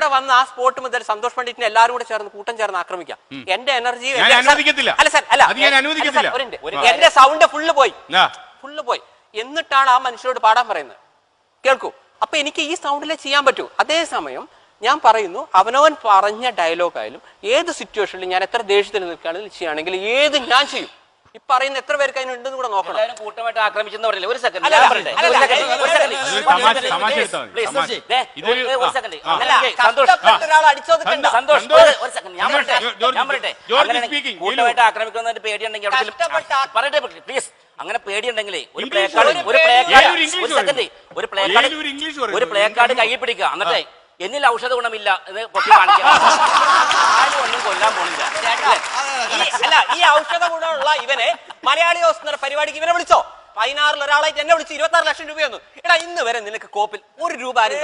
ഇവിടെ വന്ന് ആ സ്പോട്ട് മുതൽ സന്തോഷ് പണ്ഡിറ്റിനെ എല്ലാവരും കൂടെ ചേർന്ന് കൂട്ടം ചേർന്ന് ആക്രമിക്കാം. എന്റെ എനർജി എന്റെ സൗണ്ട് ഫുള്ള് പോയി. എന്നിട്ടാണ് ആ മനുഷ്യരോട് പാടാൻ പറയുന്നത്. കേൾക്കൂ. അപ്പൊ എനിക്ക് ഈ സൗണ്ടിലേ ചെയ്യാൻ പറ്റൂ. അതേസമയം ഞാൻ പറയുന്നു, അവനവൻ പറഞ്ഞ ഡയലോഗായാലും ഏത് സിറ്റുവേഷനിലും ഞാൻ എത്ര ദേഷ്യത്തിൽ നിൽക്കുകയാണെങ്കിലും ചെയ്യുകയാണെങ്കിൽ ഏത് ഞാൻ ചെയ്യും. ഈ പറയുന്ന എത്ര പേർക്ക് അതിനുണ്ടെന്ന് കൂടെ നോക്കണം. കൂട്ടമായിട്ട് ആക്രമിച്ചെന്ന് പറഞ്ഞില്ല. ഒരു സെക്കൻഡ് ഒരാൾ അടിച്ചോദിക്കണ്ട. കൂട്ടമായിട്ട് ആക്രമിക്കുന്നതിന്റെ പേടിയുണ്ടെങ്കിൽ പറയട്ടെ പ്ലീസ്. അങ്ങനെ പേടിയുണ്ടെങ്കിലേ ഒരു പ്ലേ കാർഡ് കയ്യിൽ പിടിക്കുക. എന്നിട്ടേ എന്നിൽ ഔഷധ ഗുണമില്ല എന്ന് പൊട്ടി കാണിക്കുക. ആരും ഒന്നും കൊല്ലാൻ പോണില്ല. അല്ല, ഈ ഔഷധ ഗുണമുള്ള ഇവനെ മലയാളി ഹൗസ് എന്ന പരിപാടിക്ക് ഇവനെ വിളിച്ചോ. 16 ഒരാളായിട്ട് എന്നെ വിളിച്ച് 26 ലക്ഷം രൂപയൊന്നും. എടാ, ഇന്ന് വരെ നിനക്ക് കോപ്പിൽ 1 രൂപ ആരും